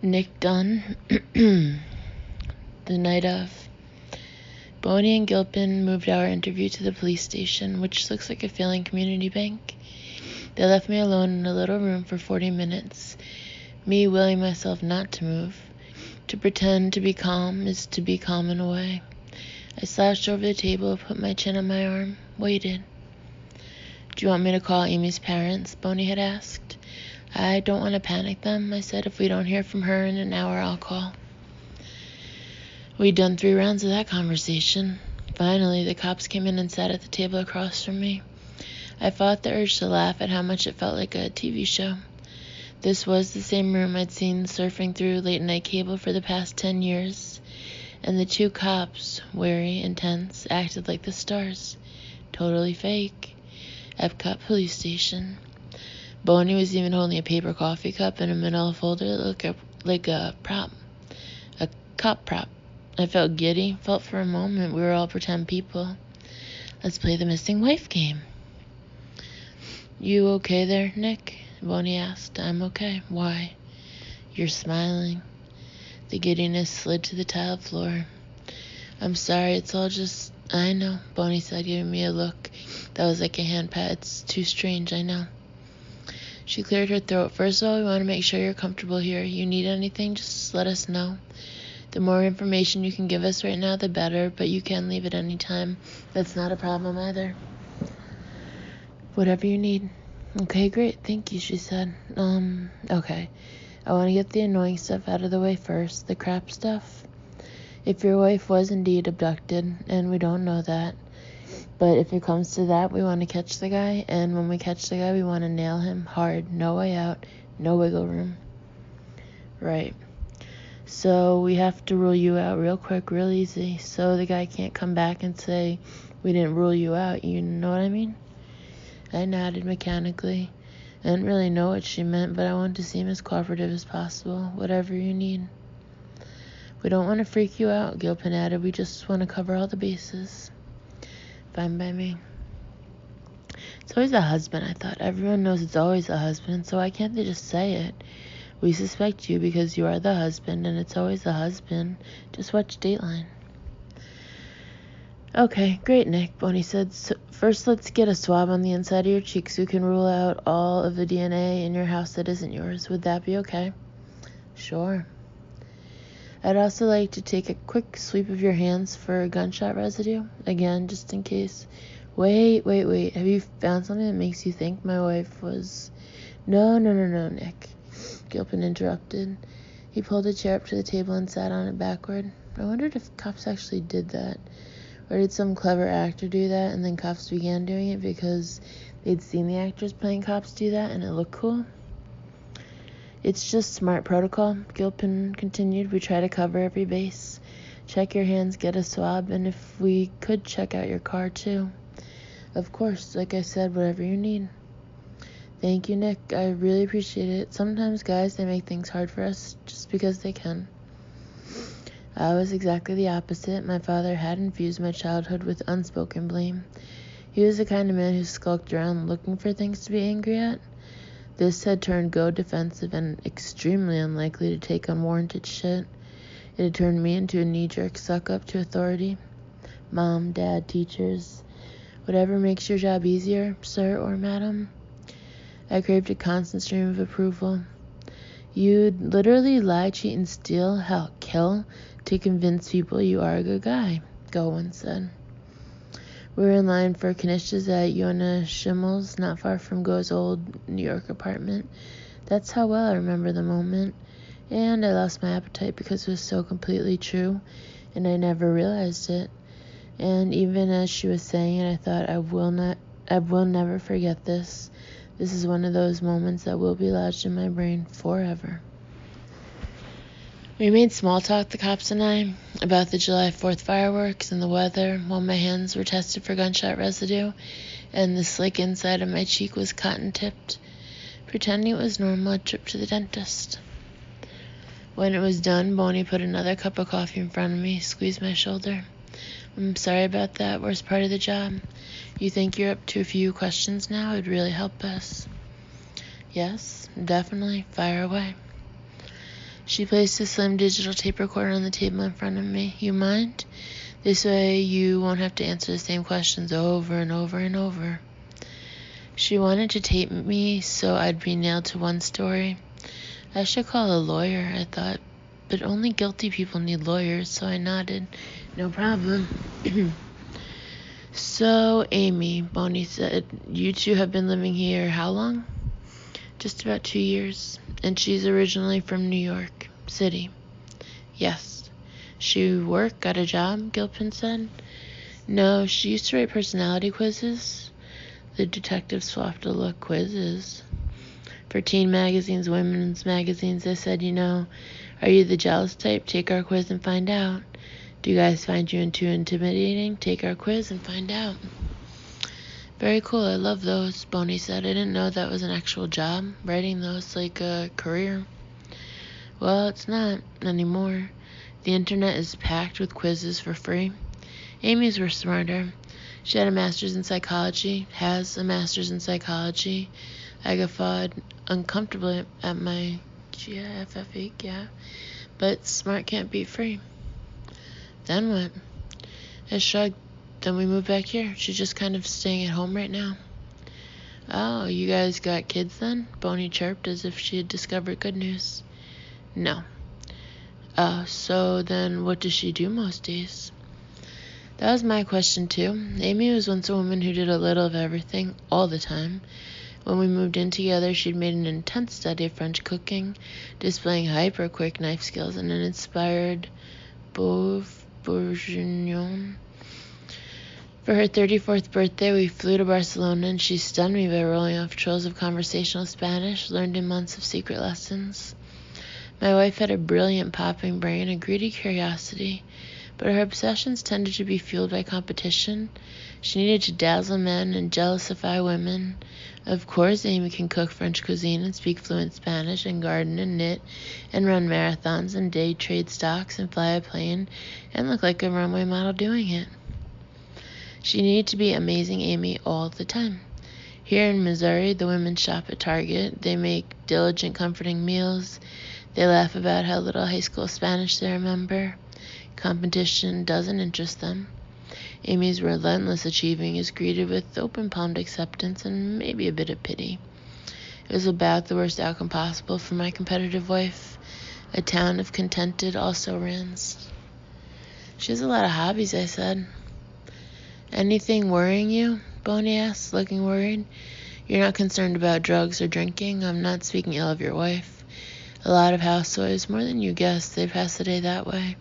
Nick Dunne. The night of. Bonnie and Gilpin moved our interview to the police station, which looks like a failing community bank. They left me alone in a little room for 40 minutes, me willing myself not to move. To pretend to be calm is to be calm in a way. I slouched over the table, put my chin on my arm, waited. "Do you want me to call Amy's parents?" Bonnie had asked. "I don't want to panic them," I said. "If we don't hear from her in an hour, I'll call." We'd done 3 rounds of that conversation. Finally, the cops came in and sat at the table across from me. I fought the urge to laugh at how much it felt like a TV show. This was the same room I'd seen surfing through late-night cable for the past 10 years, and the 2 cops, wary and tense, acted like the stars. Totally fake. Epcot Police Station. Bonnie was even holding a paper coffee cup in a manila folder that looked like a prop. A cop prop. I felt giddy, felt for a moment we were all pretend people. Let's play the missing wife game. "You okay there, Nick?" Bonnie asked. "I'm okay." "Why?" "You're smiling." The giddiness slid to the tiled floor. "I'm sorry, it's all just..." "I know," Bonnie said, giving me a look that was like a hand pat. "It's too strange, I know." She cleared her throat. "First of all, we want to make sure you're comfortable here. You need anything, just let us know. The more information you can give us right now, the better, but you can leave at any time. That's not a problem either. Whatever you need." "Okay, great, thank you," she said. Okay. I want to get the annoying stuff out of the way first, the crap stuff. If your wife was indeed abducted, and we don't know that, but if it comes to that, we want to catch the guy, and when we catch the guy, we want to nail him hard, no way out, no wiggle room." "Right. So we have to rule you out real quick, real easy, so the guy can't come back and say, 'We didn't rule you out,' you know what I mean?" I nodded mechanically. I didn't really know what she meant, but I wanted to seem as cooperative as possible. "Whatever you need." "We don't want to freak you out," Gilpin added. "We just want to cover all the bases." "Fine by me." It's always the husband, I thought. Everyone knows it's always the husband, so why can't they just say it? "We suspect you because you are the husband, and it's always the husband. Just watch Dateline." "Okay, great, Nick," Bonnie said. "So first, let's get a swab on the inside of your cheeks so we can rule out all of the DNA in your house that isn't yours. Would that be okay?" "Sure." "I'd also like to take a quick sweep of your hands for gunshot residue. Again, just in case." Wait. Have you found something that makes you think my wife was..." No, Nick," Gilpin interrupted. He pulled a chair up to the table and sat on it backward. I wondered if cops actually did that. Or did some clever actor do that, and then cops began doing it because they'd seen the actors playing cops do that, and it looked cool? "It's just smart protocol," Gilpin continued. "We try to cover every base. Check your hands, get a swab, and if we could, check out your car, too." "Of course, like I said, whatever you need." "Thank you, Nick. I really appreciate it. Sometimes, guys, they make things hard for us just because they can." I was exactly the opposite. My father had infused my childhood with unspoken blame. He was the kind of man who skulked around looking for things to be angry at. This had turned Go defensive and extremely unlikely to take unwarranted shit. It had turned me into a knee-jerk suck-up to authority. Mom, Dad, teachers. Whatever makes your job easier, sir or madam. I craved a constant stream of approval. "You'd literally lie, cheat, and steal, hell, kill, to convince people you are a good guy," Go once said. We were in line for Kanishka's at Yona Schimmel's, not far from Go's old New York apartment. That's how well I remember the moment. And I lost my appetite because it was so completely true, and I never realized it. And even as she was saying it, I thought, I will never forget this. This is one of those moments that will be lodged in my brain forever. We made small talk, the cops and I, about the July 4th fireworks and the weather, while my hands were tested for gunshot residue, and the slick inside of my cheek was cotton-tipped. Pretending it was normal, a trip to the dentist. When it was done, Bonnie put another cup of coffee in front of me, squeezed my shoulder. "I'm sorry about that. Worst part of the job. You think you're up to a few questions now? It'd really help us." Yes, definitely. Fire away. She placed a slim digital tape recorder on the table in front of me. You mind? This way you won't have to answer the same questions over and over and over. She wanted to tape me so I'd be nailed to one story. I should call a lawyer, I thought, but only guilty people need lawyers, so I nodded. No problem. So, Amy, Bonnie said, you two have been living here how long? Just about 2 years. And she's originally from New York City. Yes. She got a job, Gilpin said. No, she used to write personality quizzes. The detective swapped a look. Quizzes? For teen magazines, women's magazines, they said, are you the jealous type? Take our quiz and find out. Do you guys find you too intimidating? Take our quiz and find out. Very cool. I love those, Bonnie said. I didn't know that was an actual job, writing those like a career. Well, it's not anymore. The internet is packed with quizzes for free. Amy's were smarter. She had a master's in psychology, has a master's in psychology. I guffawed uncomfortably at my FFE, yeah. But smart can't beat free. Then what? I shrugged. Then we moved back here. She's just kind of staying at home right now. Oh, you guys got kids then? Bonnie chirped as if she had discovered good news. No. So then what does she do most days? That was my question too. Amy was once a woman who did a little of everything, all the time. When we moved in together, she'd made an intense study of French cooking, displaying hyper-quick knife skills and an inspired bourguignon. For her 34th birthday, we flew to Barcelona, and she stunned me by rolling off trills of conversational Spanish, learned in months of secret lessons. My wife had a brilliant popping brain, a greedy curiosity, but her obsessions tended to be fueled by competition. She needed to dazzle men and jealousify women. Of course, Amy can cook French cuisine and speak fluent Spanish and garden and knit and run marathons and day trade stocks and fly a plane and look like a runway model doing it. She needed to be amazing Amy all the time. Here in Missouri, the women shop at Target. They make diligent, comforting meals. They laugh about how little high school Spanish they remember. Competition doesn't interest them. Amy's relentless achieving is greeted with open-palmed acceptance and maybe a bit of pity. It was about the worst outcome possible for my competitive wife. A town of contented also-rans. She has a lot of hobbies, I said. Anything worrying you? Bonnie asked, looking worried. You're not concerned about drugs or drinking? I'm not speaking ill of your wife. A lot of housewives, more than you guess, they pass the day that way.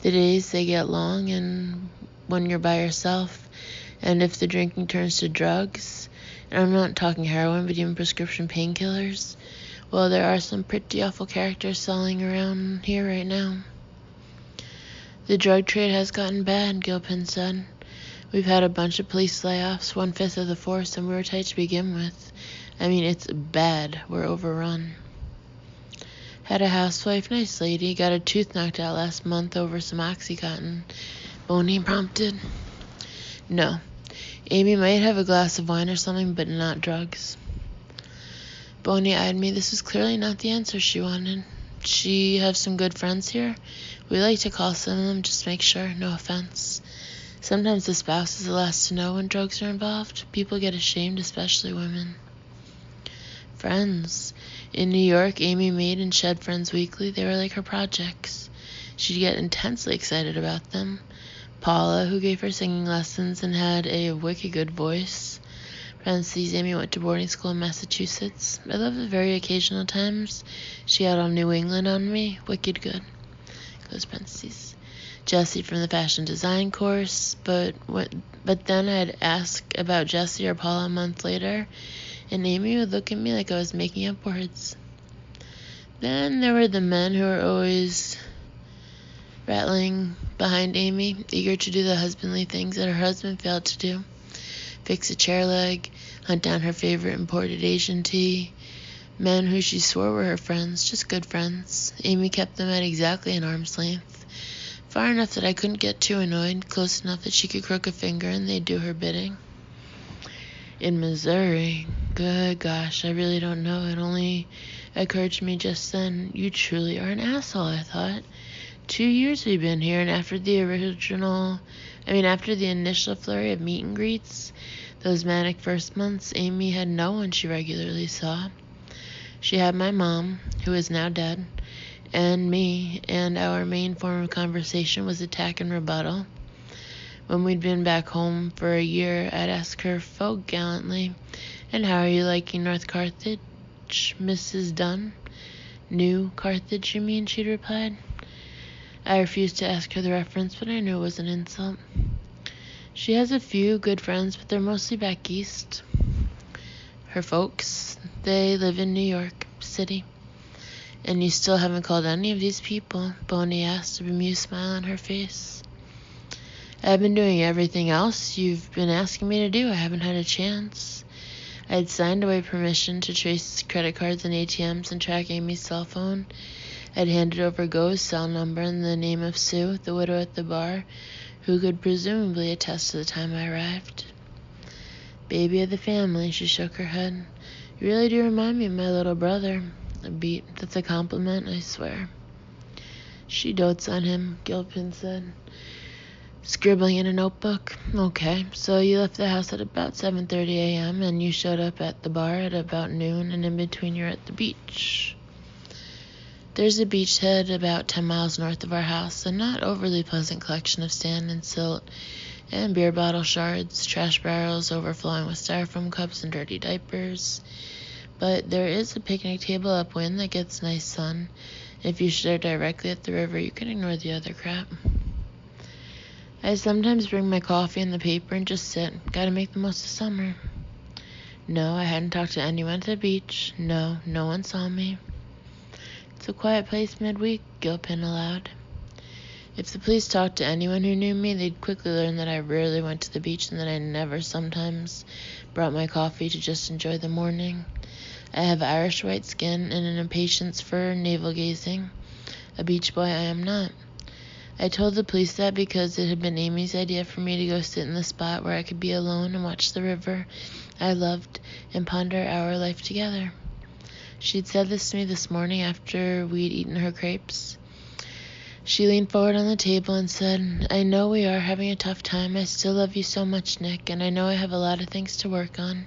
The days, they get long, and when you're by yourself, and if the drinking turns to drugs, and I'm not talking heroin, but even prescription painkillers, well, there are some pretty awful characters selling around here right now. The drug trade has gotten bad, Gilpin said. We've had a bunch of police layoffs, 1/5 of the force, and we were tight to begin with. I mean, it's bad. We're overrun. Had a housewife, nice lady, got a tooth knocked out last month over some Oxycontin. Bonnie prompted. No. Amy might have a glass of wine or something, but not drugs. Bonnie eyed me. This was clearly not the answer she wanted. She have some good friends here? We like to call some of them, just make sure, no offense. Sometimes the spouse is the last to know when drugs are involved. People get ashamed, especially women. Friends. In New York, Amy made and shed friends weekly. They were like her projects. She'd get intensely excited about them. Paula, who gave her singing lessons and had a wicked good voice. Parentheses, Amy went to boarding school in Massachusetts. I love the very occasional times she had all New England on me. Wicked good. Close parentheses. Jessie from the fashion design course, but then I'd ask about Jessie or Paula a month later, and Amy would look at me like I was making up words. Then there were the men who were always rattling behind Amy, eager to do the husbandly things that her husband failed to do. Fix a chair leg, hunt down her favorite imported Asian tea. Men who she swore were her friends, just good friends. Amy kept them at exactly an arm's length. Far enough that I couldn't get too annoyed, close enough that she could crook a finger and they'd do her bidding. In Missouri, Good gosh, I really don't know. It only occurred to me just then. You truly are an asshole, I thought. 2 years we've been here, and after the initial flurry of meet and greets, those manic first months, Amy had no one she regularly saw. She had my mom, who is now dead, and me, and our main form of conversation was attack and rebuttal. When we'd been back home for a year, I'd ask her folk gallantly, "And how are you liking North Carthage, Mrs. Dunne?" "New Carthage, you mean?" she'd replied. I refused to ask her the reference, but I knew it was an insult. She has a few good friends, but they're mostly back east. Her folks, they live in New York City. "And you still haven't called any of these people?" Bonnie asked, a bemused smile on her face. "I've been doing everything else you've been asking me to do. I haven't had a chance." I had signed away permission to trace credit cards and ATMs and track Amy's cell phone. I'd handed over Go's cell number and the name of Sue, the widow at the bar, who could presumably attest to the time I arrived. "Baby of the family," she shook her head. "You really do remind me of my little brother." A beat. "That's a compliment, I swear." "She dotes on him," Gilpin said, scribbling in a notebook. "Okay, so you left the house at about 7:30 a.m. and you showed up at the bar at about noon, and in between you're at the beach." There's a beachhead about 10 miles north of our house, a not overly pleasant collection of sand and silt and beer bottle shards, trash barrels overflowing with styrofoam cups and dirty diapers. But there is a picnic table upwind that gets nice sun. If you stare directly at the river, you can ignore the other crap. I sometimes bring my coffee and the paper and just sit. Gotta make the most of summer. No, I hadn't talked to anyone at the beach. No one saw me. It's a quiet place midweek, Gilpin allowed. If the police talked to anyone who knew me, they'd quickly learn that I rarely went to the beach and that I never sometimes brought my coffee to just enjoy the morning. I have Irish white skin and an impatience for navel-gazing. A beach boy I am not. I told the police that because it had been Amy's idea for me to go sit in the spot where I could be alone and watch the river I loved and ponder our life together. She'd said this to me this morning after we'd eaten her crepes. She leaned forward on the table and said, "I know we are having a tough time. I still love you so much, Nick, and I know I have a lot of things to work on.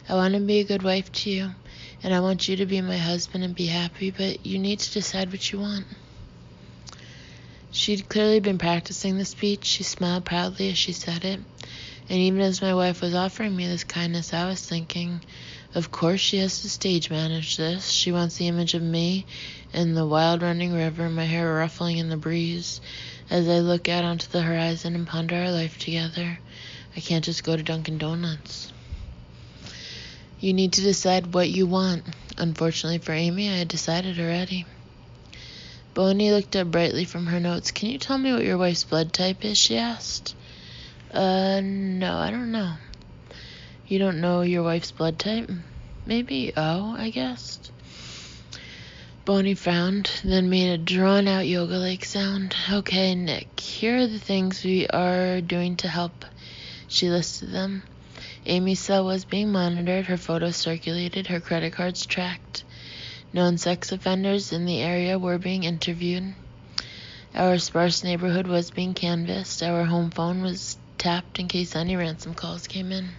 I want to be a good wife to you, and I want you to be my husband and be happy, but you need to decide what you want." She'd clearly been practicing the speech. She smiled proudly as she said it. And even as my wife was offering me this kindness, I was thinking, of course she has to stage manage this. She wants the image of me and the wild running river, my hair ruffling in the breeze, as I look out onto the horizon and ponder our life together. I can't just go to Dunkin' Donuts. You need to decide what you want. Unfortunately for Amy, I had decided already. Bonnie looked up brightly from her notes. "Can you tell me what your wife's blood type is?" she asked. No, I don't know." "You don't know your wife's blood type?" "Maybe O, I guessed." Bonnie frowned, then made a drawn-out yoga-like sound. "Okay, Nick, here are the things we are doing to help." She listed them. Amy's cell was being monitored, her photos circulated, her credit cards tracked. Known sex offenders in the area were being interviewed. Our sparse neighborhood was being canvassed. Our home phone was tapped in case any ransom calls came in.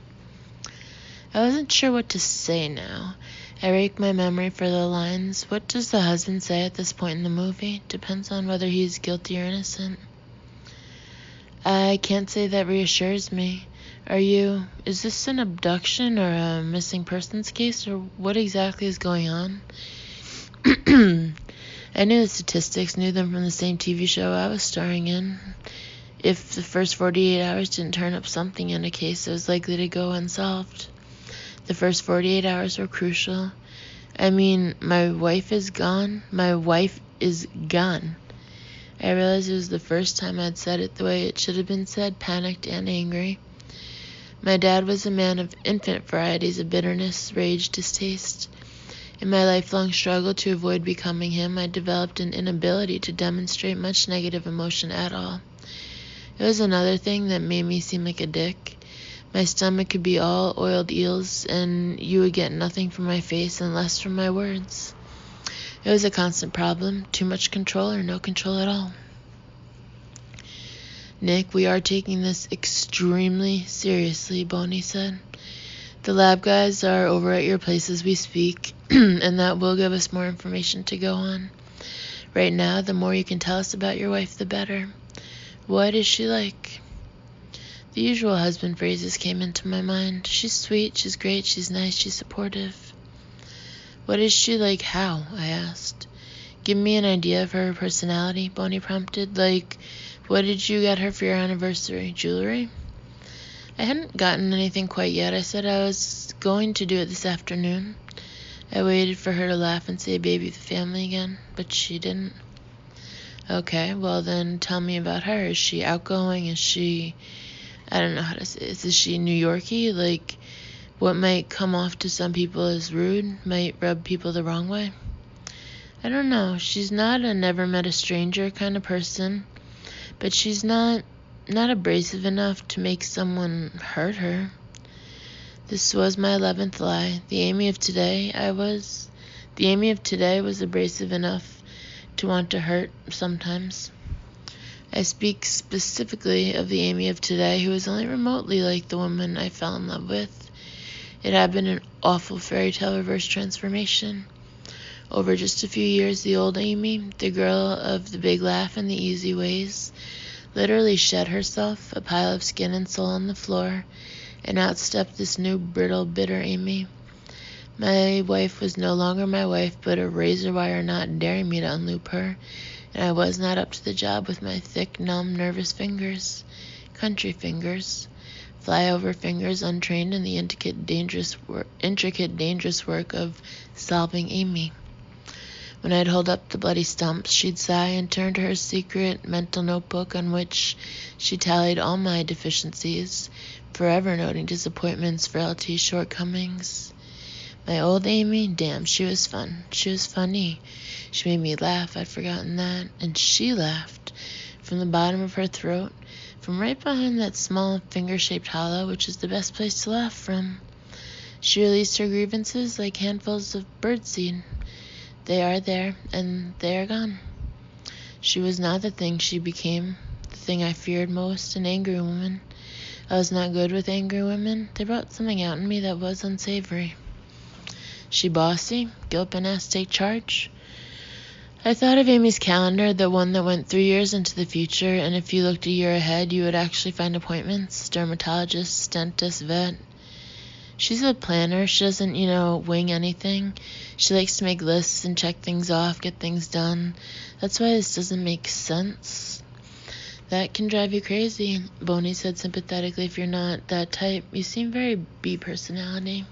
I wasn't sure what to say now. I raked my memory for the lines. What does the husband say at this point in the movie? Depends on whether he's guilty or innocent. I can't say that reassures me. Is this an abduction or a missing persons case, or what exactly is going on? I knew the statistics, knew them from the same TV show I was starring in. If the first 48 hours didn't turn up something in a case, it was likely to go unsolved. The first 48 hours were crucial. I mean, my wife is gone. My wife is gone. I realized it was the first time I'd said it the way it should have been said, panicked and angry. My dad was a man of infinite varieties of bitterness, rage, distaste. In my lifelong struggle to avoid becoming him, I developed an inability to demonstrate much negative emotion at all. It was another thing that made me seem like a dick. My stomach could be all oiled eels, and you would get nothing from my face and less from my words. It was a constant problem, too much control or no control at all. Nick, we are taking this extremely seriously, Boney said. The lab guys are over at your place as we speak, and that will give us more information to go on. Right now, the more you can tell us about your wife, the better. What is she like? The usual husband phrases came into my mind. She's sweet, she's great, she's nice, she's supportive. What is she like how? I asked. Give me an idea of her personality, Boney prompted. Like, what did you get her for your anniversary? Jewelry? I hadn't gotten anything quite yet. I said I was going to do it this afternoon. I waited for her to laugh and say baby of the family again, but she didn't. Okay, well then tell me about her. Is she outgoing? Is she, I don't know how to say this, is she New Yorkie? Like, what might come off to some people as rude might rub people the wrong way? I don't know. She's not a never met a stranger kind of person, but she's not abrasive enough to make someone hurt her. This was my 11th lie. The Amy of today was abrasive enough to want to hurt sometimes. I speak specifically of the Amy of today who was only remotely like the woman I fell in love with. It had been an awful fairy tale reverse transformation. Over just a few years, the old Amy, the girl of the big laugh and the easy ways, literally shed herself, a pile of skin and soul on the floor, and outstepped this new brittle, bitter Amy. My wife was no longer my wife, but a razor wire knot daring me to unloop her, and I was not up to the job with my thick, numb, nervous fingers. Country fingers. Flyover fingers untrained in the intricate, dangerous work of solving Amy. When I'd hold up the bloody stumps, she'd sigh and turn to her secret mental notebook on which she tallied all my deficiencies, forever noting disappointments, frailties, shortcomings. My old Amy, damn, she was fun. She was funny. She made me laugh, I'd forgotten that. And she laughed from the bottom of her throat, from right behind that small finger-shaped hollow, which is the best place to laugh from. She released her grievances like handfuls of birdseed. They are there, and they are gone. She was not the thing she became, the thing I feared most, an angry woman. I was not good with angry women. They brought something out in me that was unsavory. She bossy? Gilpin asked to take charge? I thought of Amy's calendar, the one that went 3 years into the future, and if you looked a year ahead, you would actually find appointments, dermatologist, dentist, vet. She's a planner. She doesn't, wing anything. She likes to make lists and check things off, get things done. That's why this doesn't make sense. That can drive you crazy, Boney said sympathetically. If you're not that type, you seem very B personality.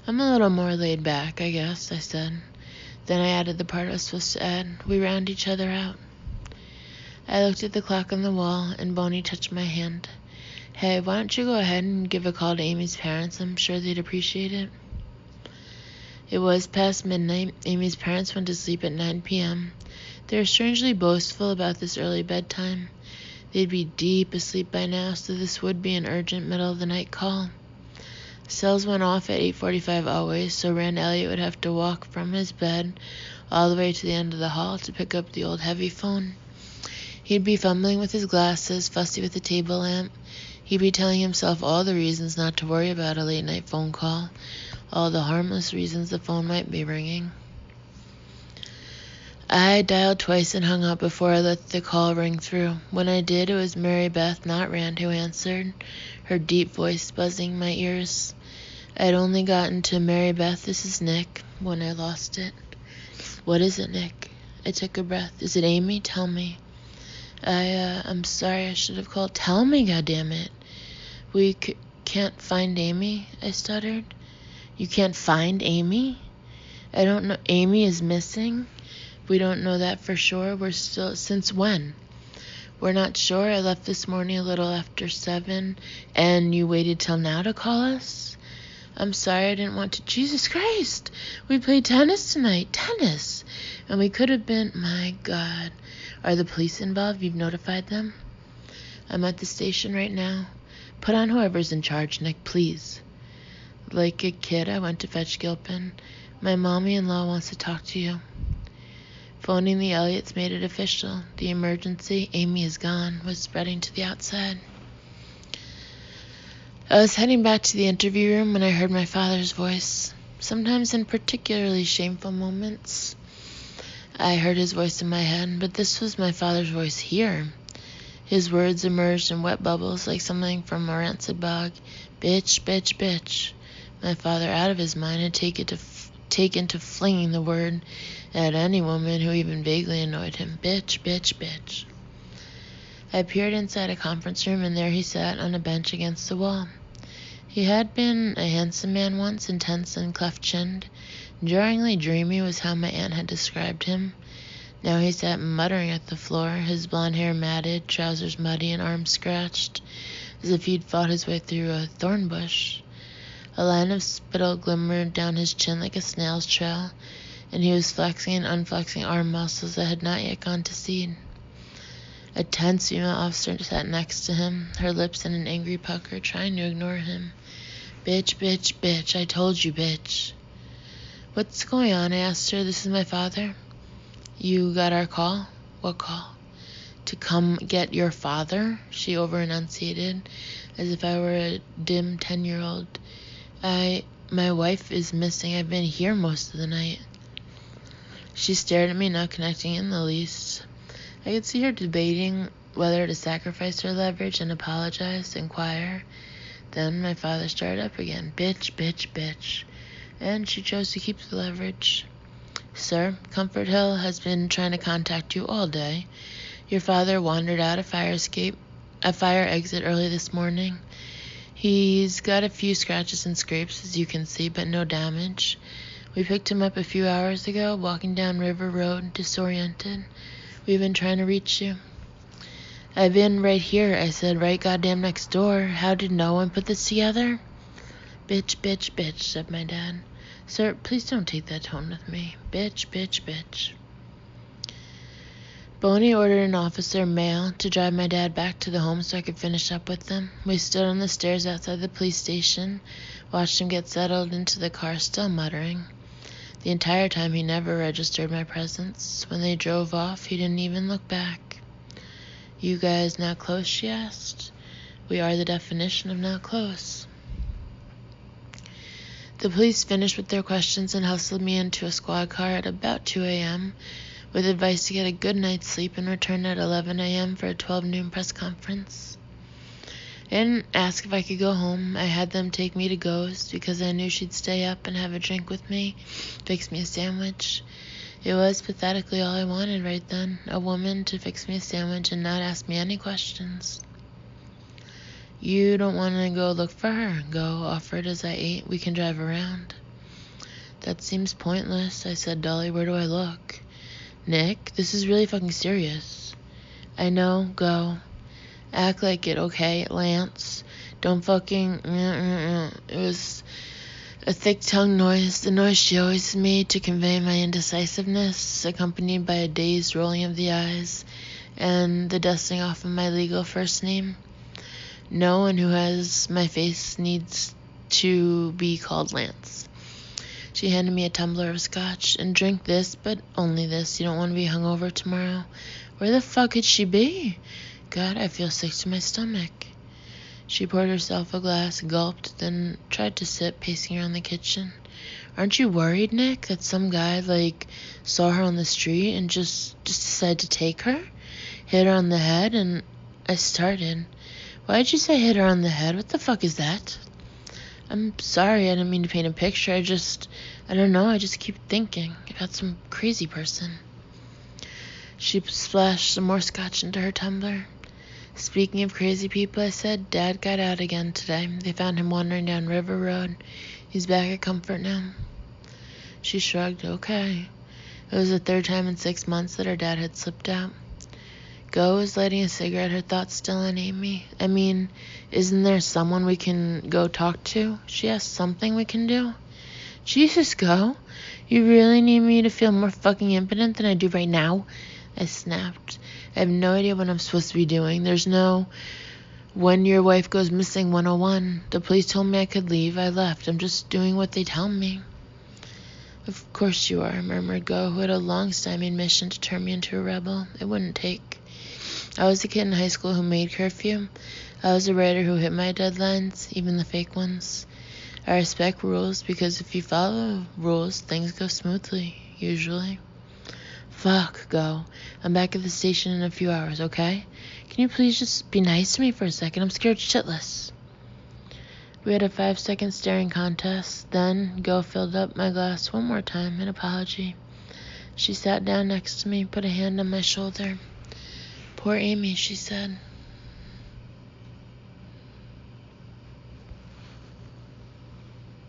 I'm a little more laid back, I guess, I said. Then I added the part I was supposed to add. We round each other out. I looked at the clock on the wall, and Boney touched my hand. Hey, why don't you go ahead and give a call to Amy's parents? I'm sure they'd appreciate it. It was past midnight. Amy's parents went to sleep at 9 p.m. They were strangely boastful about this early bedtime. They'd be deep asleep by now, so this would be an urgent middle-of-the-night call. Cells went off at 8:45 always, so Rand Elliott would have to walk from his bed all the way to the end of the hall to pick up the old heavy phone. He'd be fumbling with his glasses, fussy with the table lamp. He'd be telling himself all the reasons not to worry about a late-night phone call, all the harmless reasons the phone might be ringing. I dialed twice and hung up before I let the call ring through. When I did, it was Mary Beth, not Rand, who answered, her deep voice buzzing my ears. I'd only gotten to Mary Beth, this is Nick, when I lost it. What is it, Nick? I took a breath. Is it Amy? Tell me. I'm sorry, I should have called. Tell me, goddammit. We can't find Amy, I stuttered. You can't find Amy? I don't know. Amy is missing? We don't know that for sure. We're still... Since when? We're not sure. I left this morning a little after 7, and you waited till now to call us? I'm sorry, I didn't want to... Jesus Christ! We played tennis tonight. Tennis! And we could have been... My God. Are the police involved? You've notified them? I'm at the station right now. Put on whoever's in charge, Nick, please. Like a kid, I went to fetch Gilpin. My mommy-in-law wants to talk to you. Phoning the Elliots made it official. The emergency, Amy is gone, was spreading to the outside. I was heading back to the interview room when I heard my father's voice. Sometimes in particularly shameful moments, I heard his voice in my head, but this was my father's voice here. His words emerged in wet bubbles like something from a rancid bog. Bitch, bitch, bitch. My father, out of his mind, had taken to flinging the word at any woman who even vaguely annoyed him. Bitch, bitch, bitch. I peered inside a conference room, and there he sat on a bench against the wall. He had been a handsome man once, intense and cleft-chinned. Jarringly dreamy was how my aunt had described him. Now he sat muttering at the floor, his blond hair matted, trousers muddy, and arms scratched, as if he'd fought his way through a thorn bush. A line of spittle glimmered down his chin like a snail's trail, and he was flexing and unflexing arm muscles that had not yet gone to seed. A tense female officer sat next to him, her lips in an angry pucker, trying to ignore him. Bitch, bitch, bitch, I told you, bitch. What's going on? I asked her. This is my father. You got our call? What call? To come get your father? She over-enunciated, as if I were a dim 10-year-old. My wife is missing. I've been here most of the night. She stared at me, not connecting in the least. I could see her debating whether to sacrifice her leverage and apologize, inquire. Then my father started up again. Bitch, bitch, bitch. And she chose to keep the leverage. Sir, Comfort Hill has been trying to contact you all day. Your father wandered out a fire exit early this morning. He's got a few scratches and scrapes, as you can see, but no damage. We picked him up a few hours ago, walking down River Road, disoriented. We've been trying to reach you. I've been right here, I said, right goddamn next door. How did no one put this together? Bitch, bitch, bitch, said my dad. Sir, please don't take that tone with me. Bitch, bitch, bitch. Boney ordered an officer, male, to drive my dad back to the home so I could finish up with them. We stood on the stairs outside the police station, watched him get settled into the car, still muttering. The entire time he never registered my presence. When they drove off, he didn't even look back. You guys now close, she asked. We are the definition of now close. The police finished with their questions and hustled me into a squad car at about 2 a.m., with advice to get a good night's sleep and return at 11 a.m. for a 12 noon press conference. I didn't ask if I could go home. I had them take me to Ghost because I knew she'd stay up and have a drink with me, fix me a sandwich. It was pathetically all I wanted right then, a woman to fix me a sandwich and not ask me any questions. You don't want to go look for her? Go, offered as I ate. We can drive around. That seems pointless, I said dully. Where do I look? Nick, this is really fucking serious. I know, go. Act like it, okay, Lance? Don't fucking... It was a thick-tongued noise, the noise she always made to convey my indecisiveness, accompanied by a dazed rolling of the eyes and the dusting off of my legal first name. No one who has my face needs to be called Lance. She handed me a tumbler of scotch. And drink this, but only this. You don't want to be hungover tomorrow. Where the fuck could she be? God, I feel sick to my stomach. She poured herself a glass, gulped, then tried to sit, pacing around the kitchen. Aren't you worried, Nick, that some guy, saw her on the street and just decided to take her? Hit her on the head, and I started. Why'd you say hit her on the head? What the fuck is that? I'm sorry, I didn't mean to paint a picture. I don't know, I just keep thinking about some crazy person. She splashed some more scotch into her tumbler. Speaking of crazy people, I said, Dad got out again today. They found him wandering down River Road. He's back at Comfort now. She shrugged. Okay. It was the third time in 6 months that her dad had slipped out. Go was lighting a cigarette, her thoughts still on Amy. I mean, isn't there someone we can go talk to? She asked. Something we can do? Jesus, Go. You really need me to feel more fucking impotent than I do right now? I snapped. I have no idea what I'm supposed to be doing. There's no When your wife goes missing 101. The police told me I could leave. I left. I'm just doing what they tell me. Of course you are, murmured Go, who had a long-stymied mission to turn me into a rebel. It wouldn't take. I was a kid in high school who made curfew. I was a writer who hit my deadlines, even the fake ones. I respect rules because if you follow rules, things go smoothly, usually. Fuck, Go. I'm back at the station in a few hours, okay? Can you please just be nice to me for a second? I'm scared shitless. We had a 5-second staring contest. Then Go filled up my glass one more time, an apology. She sat down next to me, put a hand on my shoulder. Poor Amy, she said.